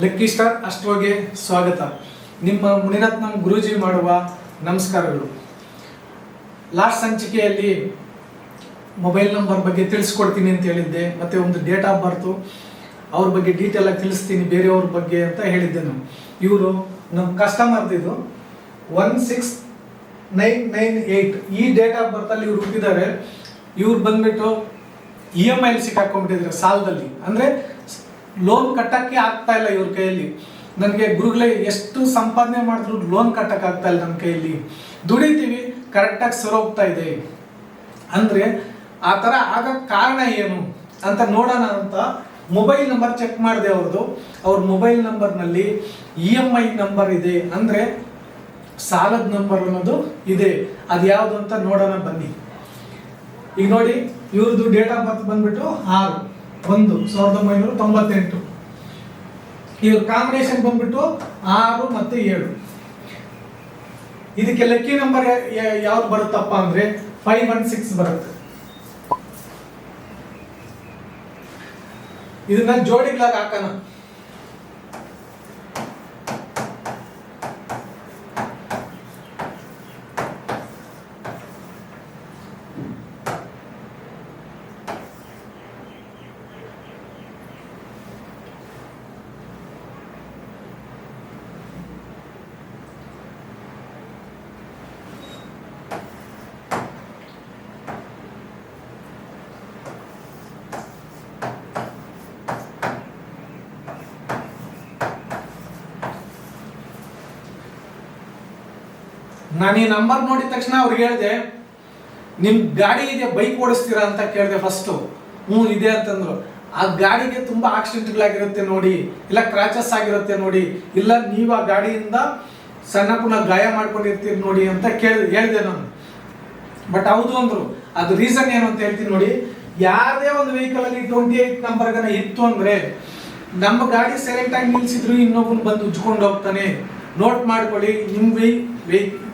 Lucky star ಅಸ್ಟ್ರೋಗೆ ಸ್ವಾಗತ. ನಿಮ್ಮ ಮುನಿರತ್ನಂ ಗುರೂಜಿ ಮಾಡುವ ನಮಸ್ಕಾರಗಳು. ಲಾಸ್ಟ್ ಸಂಚಿಕೆಯಲ್ಲಿ ಮೊಬೈಲ್ ನಂಬರ್ ಬಗ್ಗೆ ತಿಳಿಸ್ಕೊಡ್ತೀನಿ ಅಂತ ಹೇಳಿದ್ದೆ, ಮತ್ತು ಒಂದು ಡೇಟ್ ಆಫ್ ಬರ್ತು ಅವ್ರ ಬಗ್ಗೆ ಡೀಟೇಲ್ ಆಗಿ ತಿಳಿಸ್ತೀನಿ ಬೇರೆಯವ್ರ ಬಗ್ಗೆ ಅಂತ ಹೇಳಿದ್ದೆ. ನಾನು ಇವರು ನಮ್ಮ ಕಸ್ಟಮರ್ದಿದು 16998 ಈ ಡೇಟ್ ಆಫ್ ಬರ್ತಲ್ಲಿ ಇವ್ರು ಹುಟ್ಟಿದ್ದಾರೆ. ಇವ್ರು ಬಂದ್ಬಿಟ್ಟು EMI ಸಿಕ್ಕಾಕೊಂಡ್ಬಿಟ್ಟಿದ್ದಾರೆ ಸಾಲದಲ್ಲಿ. ಅಂದರೆ ಲೋನ್ ಕಟ್ಟಕ್ಕೆ ಆಗ್ತಾ ಇಲ್ಲ ಇವ್ರ ಕೈಯಲ್ಲಿ. ನನಗೆ ಗುರುಗಳೇ ಎಷ್ಟು ಸಂಪಾದನೆ ಮಾಡಿದ್ರು ಲೋನ್ ಕಟ್ಟಕ್ಕೆ ಆಗ್ತಾ ಇಲ್ಲ ನನ್ನ ಕೈಯಲ್ಲಿ, ದುಡಿತೀವಿ ಕರೆಕ್ಟಾಗಿ ಸರೋಗ್ತಾ ಇದೆ ಅಂದರೆ ಆ ಥರ ಆಗಕ್ಕೆ ಕಾರಣ ಏನು ಅಂತ ನೋಡೋಣ ಅಂತ ಮೊಬೈಲ್ ನಂಬರ್ ಚೆಕ್ ಮಾಡಿದೆ ಅವ್ರದ್ದು. ಅವ್ರ ಮೊಬೈಲ್ ನಂಬರ್ನಲ್ಲಿ EMI ನಂಬರ್ ಇದೆ, ಅಂದರೆ ಸಾಲದ ನಂಬರ್ ಅನ್ನೋದು ಇದೆ. ಅದು ಯಾವುದು ಅಂತ ನೋಡೋಣ ಬನ್ನಿ. ಈಗ ನೋಡಿ, ಇವ್ರದ್ದು ಡೇಟ್ ಆಫ್ ಬರ್ತ್ ಬಂದ್ಬಿಟ್ಟು 6/1/1998. ಇವ್ರ ಕಾಂಬಿನೇಷನ್ ಬಂದ್ಬಿಟ್ಟು 6 ಮತ್ತು 7. ಇದಕ್ಕೆ ಲಕ್ಕಿ ನಂಬರ್ ಯಾವ್ದು ಬರುತ್ತಪ್ಪ ಅಂದ್ರೆ 516 ಬರುತ್ತೆ. ಇದನ್ನ ಜೋಡಿಗಳಾಗಿ ಹಾಕೋಣ. ನಾನು ಈ ನಂಬರ್ ನೋಡಿದ ತಕ್ಷಣ ಅವ್ರಿಗೆ ಹೇಳಿದೆ, ನಿಮ್ ಗಾಡಿ ಇದೆ, ಬೈಕ್ ಓಡಿಸ್ತೀರಾ ಅಂತ ಕೇಳಿದೆ ಫಸ್ಟು. ಇದೆ ಅಂತಂದ್ರು. ಆ ಗಾಡಿಗೆ ತುಂಬಾ ಆಕ್ಸಿಡೆಂಟ್ಗಳಾಗಿರುತ್ತೆ ನೋಡಿ, ಇಲ್ಲ ಕ್ರಾಚಸ್ ಆಗಿರುತ್ತೆ ನೋಡಿ, ಇಲ್ಲ ನೀವು ಆ ಗಾಡಿಯಿಂದ ಸಣ್ಣ ಪುಣ್ಣ ಗಾಯ ಮಾಡ್ಕೊಂಡಿರ್ತೀರಿ ನೋಡಿ ಅಂತ ಹೇಳಿದೆ ನಾನು. ಬಟ್ ಹೌದು ಅಂದ್ರು. ಅದು ರೀಸನ್ ಏನು ಅಂತ ಹೇಳ್ತೀನಿ ನೋಡಿ. ಯಾರದೇ ಒಂದು ವೆಹಿಕಲ್ ಅಲ್ಲಿ 28 ನಂಬರ್ ಗನ ಇತ್ತು ಅಂದ್ರೆ, ನಮ್ಮ ಗಾಡಿ ಸೆಲೆಕ್ಟ್ ಆಗಿ ನಿಲ್ಸಿದ್ರು ಇನ್ನೊಬ್ಬನು ಬಂದು ಉಜ್ಕೊಂಡು ಹೋಗ್ತಾನೆ. ನೋಟ್ ಮಾಡ್ಕೊಳ್ಳಿ, ನಿಮ್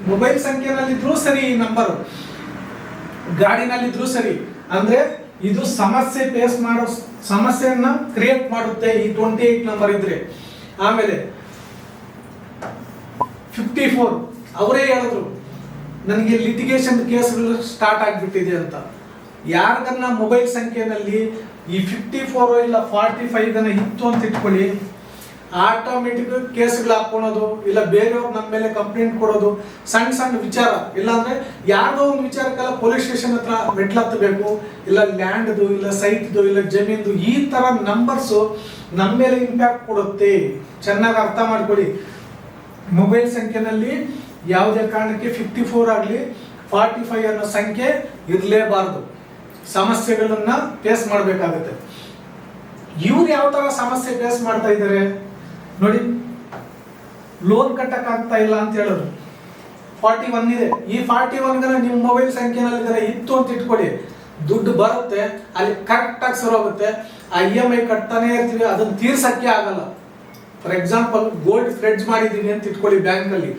ಮೊಬೈಲ್ ಸಂಖ್ಯೆನಲ್ಲಿದ್ರು ಸರಿ, ಈ ನಂಬರ್ ಗಾಡಿನಲ್ಲಿದ್ರು ಸರಿ, ಅಂದ್ರೆ ಇದು ಸಮಸ್ಯೆ ಫೇಸ್ ಮಾಡೋ ಸಮಸ್ಯೆಯನ್ನ ಕ್ರಿಯೇಟ್ ಮಾಡುತ್ತೆ ಈ 28 ನಂಬರ್ ಇದ್ರೆ. ಆಮೇಲೆ 54 ಅವರೇ ಹೇಳಿದ್ರು ನನಗೆ ಲಿಟಿಗೇಷನ್ ಕೇಸ್ಗಳು ಸ್ಟಾರ್ಟ್ ಆಗಿಬಿಟ್ಟಿದೆ ಅಂತ. ಯಾರಿಗನ್ನ ಮೊಬೈಲ್ ಸಂಖ್ಯೆನಲ್ಲಿ ಈ 54 ಇಲ್ಲ 45 ಗನ ಇತ್ತು ಅಂತ ಇಟ್ಕೊಳ್ಳಿ, ಆಟೋಮೆಟಿಕ್ ಕೇಸ್ಗಳು ಹಾಕೊಳ್ಳೋದು, ಇಲ್ಲ ಬೇರೆಯವ್ರು ನಮ್ಮ ಮೇಲೆ ಕಂಪ್ಲೇಂಟ್ ಕೊಡೋದು, ಸಣ್ಣ ಸಣ್ಣ ವಿಚಾರ, ಇಲ್ಲಾಂದ್ರೆ ಯಾವ್ದೋ ಒಂದು ವಿಚಾರಕ್ಕೆಲ್ಲ ಪೊಲೀಸ್ ಸ್ಟೇಷನ್ ಹತ್ರ ಮೆಟ್ಲತ್ತಬೇಕು, ಇಲ್ಲ ಲ್ಯಾಂಡ್ದು, ಇಲ್ಲ ಸೈಟ್ದು, ಇಲ್ಲ ಜಮೀನ್ದು, ಈ ತರ ನಂಬರ್ಸು ನಮ್ಮ ಮೇಲೆ ಇಂಪ್ಯಾಕ್ಟ್ ಕೊಡುತ್ತೆ. ಚೆನ್ನಾಗಿ ಅರ್ಥ ಮಾಡ್ಕೊಳ್ಳಿ. ಮೊಬೈಲ್ ಸಂಖ್ಯೆನಲ್ಲಿ ಯಾವುದೇ ಕಾರಣಕ್ಕೆ 54 ಆಗಲಿ 45 ಅನ್ನೋ ಸಂಖ್ಯೆ ಇರಲೇಬಾರ್ದು. ಸಮಸ್ಯೆಗಳನ್ನ ಫೇಸ್ ಮಾಡಬೇಕಾಗುತ್ತೆ. ಇವ್ರು ಯಾವ ತರ ಸಮಸ್ಯೆ ಫೇಸ್ ಮಾಡ್ತಾ ಇದ್ದಾರೆ ನೋಡಿ. ಲೋನ್ ಕಟ್ಟಕ್ ಆಗ್ತಾ ಇಲ್ಲ ಅಂತ ಹೇಳಿದ್ರು. 41 ಇದೆ. ಈ 41 ಗನ ನಿಮ್ಮ ಮೊಬೈಲ್ ಸಂಖ್ಯೆನಲ್ಲಿ ಇತ್ತು ಅಂತ ಇಟ್ಕೊಳ್ಳಿ, ದುಡ್ಡು ಬರುತ್ತೆ, ಅಲ್ಲಿ ಕರೆಕ್ಟ್ ಆಗಿ ಸರೋಗುತ್ತೆ. ಆ EMI ಕಟ್ತಾನೆ ಇರ್ತೀವಿ, ಅದನ್ನ ತೀರ್ಸಕ್ಕೆ ಆಗಲ್ಲ. ಫಾರ್ ಎಕ್ಸಾಂಪಲ್ ಗೋಲ್ಡ್ ಫ್ರೆಡ್ಜ್ ಮಾಡಿದೀನಿ ಅಂತ ಇಟ್ಕೊಳ್ಳಿ ಬ್ಯಾಂಕ್ ಅಲ್ಲಿ,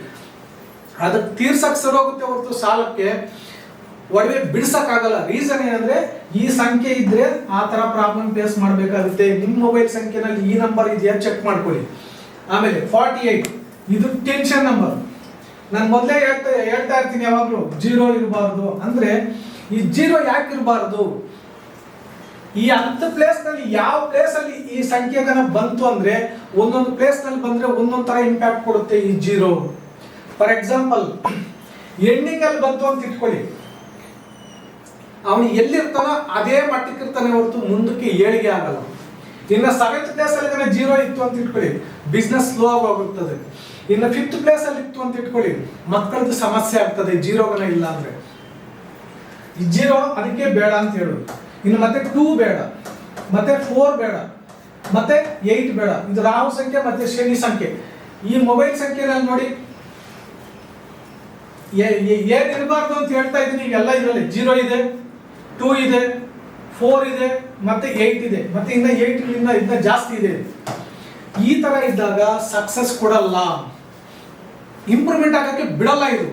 ಅದಕ್ಕೆ ತೀರ್ಸಕ್ ಸರೋಗುತ್ತೆ ಹೊರತು ಸಾಲಕ್ಕೆ ಒಡವೆ ಬಿಡ್ಸಕ್ ಆಗಲ್ಲ. ರೀಸನ್ ಏನಂದ್ರೆ ಈ ಸಂಖ್ಯೆ ಇದ್ರೆ ಆ ತರ ಪ್ರಾಬ್ಲಮ್ ಫೇಸ್ ಮಾಡಬೇಕಾಗುತ್ತೆ. ನಿಮ್ಮ ಮೊಬೈಲ್ ಸಂಖ್ಯೆನಲ್ಲಿ ಈ ನಂಬರ್ ಇದೆಯಾ ಚೆಕ್ ಮಾಡ್ಕೊಳ್ಳಿ. ಆಮೇಲೆ 48 ಇದು ಟೆನ್ಷನ್ ನಂಬರ್. ನಾನು ಮೊದಲೇ ಹೇಳ್ತಾ ಇರ್ತೀನಿ ಯಾವಾಗಲೂ 0 ಇರಬಾರ್ದು. ಅಂದ್ರೆ ಈ 0 ಯಾಕೆ ಇರಬಾರ್ದು? ಈ 10 ಪ್ಲೇಸ್ ನಲ್ಲಿ ಯಾವ ಪ್ಲೇಸ್ ಅಲ್ಲಿ ಈ ಸಂಖ್ಯೆಗನ ಬಂತು ಅಂದ್ರೆ ಒಂದೊಂದು ಪ್ಲೇಸ್ ನಲ್ಲಿ ಬಂದ್ರೆ ಒಂದೊಂದು ತರ ಇಂಪ್ಯಾಕ್ಟ್ ಕೊಡುತ್ತೆ ಈ 0. ಫಾರ್ ಎಕ್ಸಾಂಪಲ್ ಎಂಡಿಂಗ್ ಅಲ್ಲಿ ಬಂತು ಅಂತ ಇಟ್ಕೊಳ್ಳಿ, ಅವನು ಎಲ್ಲಿರ್ತಾನೋ ಅದೇ ಮಟ್ಟಕ್ಕೆ ಇರ್ತಾನೆ ಹೊರತು ಮುಂದಕ್ಕೆ ಏಳಿಗೆ ಆಗಲ್ಲ. ಇನ್ನು 7th ಪ್ಲೇಸ್ ಅಲ್ಲಿ 0 ಇತ್ತು ಅಂತ ಇಟ್ಕೊಳ್ಳಿ, ಬಿಸ್ನೆಸ್ ಸ್ಲೋ ಆಗಿ ಹೋಗುತ್ತದೆ. ಇನ್ನು 5th ಪ್ಲೇಸ್ ಅಲ್ಲಿ ಇತ್ತು ಅಂತ ಇಟ್ಕೊಳ್ಳಿ, ಮಕ್ಕಳದ್ದು ಸಮಸ್ಯೆ ಆಗ್ತದೆ 0 ಗನ ಇಲ್ಲ ಅಂದ್ರೆ. ಈ 0 ಅದಕ್ಕೆ ಬೇಡ ಅಂತ ಹೇಳುದು. ಇನ್ನು ಮತ್ತೆ 2 ಬೇಡ, ಮತ್ತೆ 4 ಬೇಡ, ಮತ್ತೆ 8 ಬೇಡ. ಇದು ರಾಹು ಸಂಖ್ಯೆ ಮತ್ತೆ ಶನಿ ಸಂಖ್ಯೆ. ಈ ಮೊಬೈಲ್ ಸಂಖ್ಯೆನಲ್ಲಿ ನೋಡಿ ಏನ್ ಇರಬಾರ್ದು ಅಂತ ಹೇಳ್ತಾ ಇದ್ದೀನಿ. ಎಲ್ಲ ಇದರಲ್ಲಿ 0 ಇದೆ, 2 ಇದೆ, 4 ಇದೆ, ಮತ್ತೆ 8 ಇದೆ, ಮತ್ತೆ ಇನ್ನ 8 ಇನ್ನ ಜಾಸ್ತಿ ಇದೆ. ಈ ತರ ಇದ್ದಾಗ ಸಕ್ಸಸ್ ಕೊಡಲ್ಲ, ಇಂಪ್ರೂವ್ಮೆಂಟ್ ಆಗಕ್ಕೆ ಬಿಡಲ್ಲ ಇದು.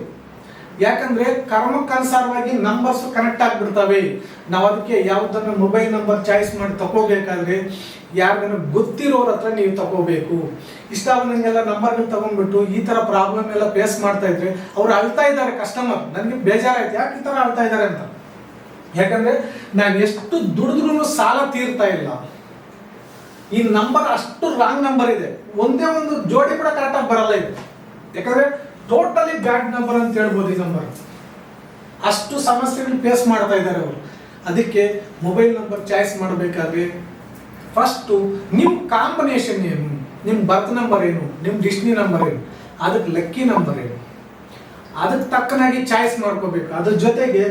ಯಾಕಂದ್ರೆ ಕರ್ಮಕ್ಕನುಸಾರವಾಗಿ ನಂಬರ್ಸ್ ಕನೆಕ್ಟ್ ಆಗ್ಬಿಡ್ತವೆ. ನಾವು ಅದಕ್ಕೆ ಯಾವುದನ್ನ ಮೊಬೈಲ್ ನಂಬರ್ ಚಾಯ್ಸ್ ಮಾಡಿ ತಗೋಬೇಕಾದ್ರೆ ಯಾರಿಗಾನ ಗೊತ್ತಿರೋರ ಹತ್ರ ನೀವು ತಗೋಬೇಕು. ಇಷ್ಟ ನಂಗೆಲ್ಲ ನಂಬರ್ಗಳು ತಗೊಂಡ್ಬಿಟ್ಟು ಈ ತರ ಪ್ರಾಬ್ಲಮ್ ಎಲ್ಲ ಫೇಸ್ ಮಾಡ್ತಾ ಇದ್ರೆ ಅವ್ರು ಅಳ್ತಾ ಇದ್ದಾರೆ ಕಸ್ಟಮರ್, ನನಗೆ ಬೇಜಾರಾಯ್ತು ಯಾಕೆ ಈ ತರ ಅಳ್ತಾ ಇದ್ದಾರೆ ಅಂತ. ಯಾಕಂದ್ರೆ ನಾನು ಎಷ್ಟು ದುಡಿದ್ರೂ ಸಾಲ ತೀರ್ತಾ ಇಲ್ಲ, ಈ ನಂಬರ್ ಅಷ್ಟು ರಾಂಗ್ ನಂಬರ್ ಇದೆ, ಒಂದೇ ಒಂದು ಜೋಡಿ ಕೂಡ ಕರೆಕ್ಟಾಗಿ ಬರಲ್ಲ ಇದು. ಯಾಕಂದ್ರೆ ಟೋಟಲಿ ಬ್ಯಾಡ್ ನಂಬರ್ ಅಂತ ಹೇಳ್ಬೋದು ಈ ನಂಬರ್. ಅಷ್ಟು ಸಮಸ್ಯೆಗಳು ಫೇಸ್ ಮಾಡ್ತಾ ಇದ್ದಾರೆ ಅವರು. ಅದಕ್ಕೆ ಮೊಬೈಲ್ ನಂಬರ್ ಚಾಯ್ಸ್ ಮಾಡಬೇಕಾದ್ರೆ ಫಸ್ಟು ನಿಮ್ಮ ಕಾಂಬಿನೇಷನ್ ಏನು, ನಿಮ್ಮ ಬರ್ತ್ ನಂಬರ್ ಏನು, ನಿಮ್ಮ ಡಿಸ್ನಿ ನಂಬರ್ ಏನು, ಅದಕ್ಕೆ ಲಕ್ಕಿ ನಂಬರ್ ಏನು, ಅದಕ್ಕೆ ತಕ್ಕನಾಗಿ ಚಾಯ್ಸ್ ಮಾಡ್ಕೋಬೇಕು. ಅದ್ರ ಜೊತೆಗೆ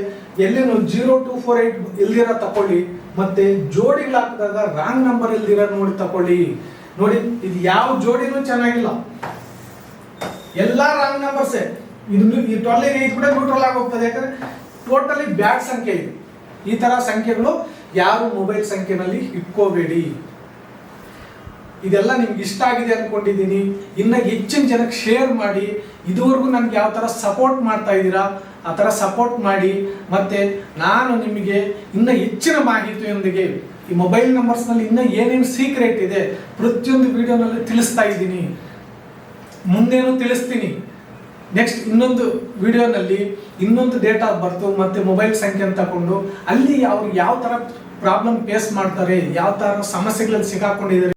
ಎಲ್ಲೇನು 0248 ಇಲ್ದಿರ ತಕೊಳ್ಳಿ, ಮತ್ತೆ ಜೋಡಿಗಳು ಹಾಕಿದಾಗ ರಾಂಗ್ ನಂಬರ್ ಇಲ್ದಿರ ನೋಡಿ ತಕೊಳ್ಳಿ. ನೋಡಿ ಇದು ಯಾವ ಜೋಡಿನೂ ಚೆನ್ನಾಗಿಲ್ಲ, ಎಲ್ಲ ರಾಂಗ್ ನಂಬರ್ಸೇ. ಇದು ಈ 12 ಕೂಡ ನ್ಯೂಟ್ರಲ್ ಆಗಿ ಹೋಗ್ತದೆ, ಯಾಕಂದ್ರೆ ಟೋಟಲಿ ಬ್ಯಾಡ್ ಸಂಖ್ಯೆ ಇದು. ಈ ತರ ಸಂಖ್ಯೆಗಳು ಯಾರು ಮೊಬೈಲ್ ಸಂಖ್ಯೆನಲ್ಲಿ ಇಟ್ಕೋಬೇಡಿ. ಇದೆಲ್ಲ ನಿಮ್ಗೆ ಇಷ್ಟ ಆಗಿದೆ ಅನ್ಕೊಂಡಿದ್ದೀನಿ. ಇನ್ನು ಹೆಚ್ಚಿನ ಜನಕ್ಕೆ ಶೇರ್ ಮಾಡಿ. ಇದುವರೆಗೂ ನನ್ಗೆ ಯಾವ ಥರ ಸಪೋರ್ಟ್ ಮಾಡ್ತಾ ಇದ್ದೀರಾ ಆ ಥರ ಸಪೋರ್ಟ್ ಮಾಡಿ. ಮತ್ತೆ ನಾನು ನಿಮಗೆ ಇನ್ನು ಹೆಚ್ಚಿನ ಮಾಹಿತಿಯೊಂದಿಗೆ ಈ ಮೊಬೈಲ್ ನಂಬರ್ಸ್ನಲ್ಲಿ ಇನ್ನೂ ಏನೇನು ಸೀಕ್ರೆಟ್ ಇದೆ ಪ್ರತಿಯೊಂದು ವಿಡಿಯೋನಲ್ಲಿ ತಿಳಿಸ್ತಾ ಇದ್ದೀನಿ, ಮುಂದೇನು ತಿಳಿಸ್ತೀನಿ. ನೆಕ್ಸ್ಟ್ ಇನ್ನೊಂದು ವಿಡಿಯೋನಲ್ಲಿ ಇನ್ನೊಂದು ಡೇಟ್ ಆಫ್ ಬರ್ತು ಮತ್ತೆ ಮೊಬೈಲ್ ಸಂಖ್ಯೆ ಅಂತ ತಗೊಂಡು ಅಲ್ಲಿ ಅವ್ರು ಯಾವ ಥರ ಪ್ರಾಬ್ಲಮ್ ಫೇಸ್ ಮಾಡ್ತಾರೆ, ಯಾವ ಥರ ಸಮಸ್ಯೆಗಳಲ್ಲಿ ಸಿಕ್ಕಾಕೊಂಡಿದ್ದಾರೆ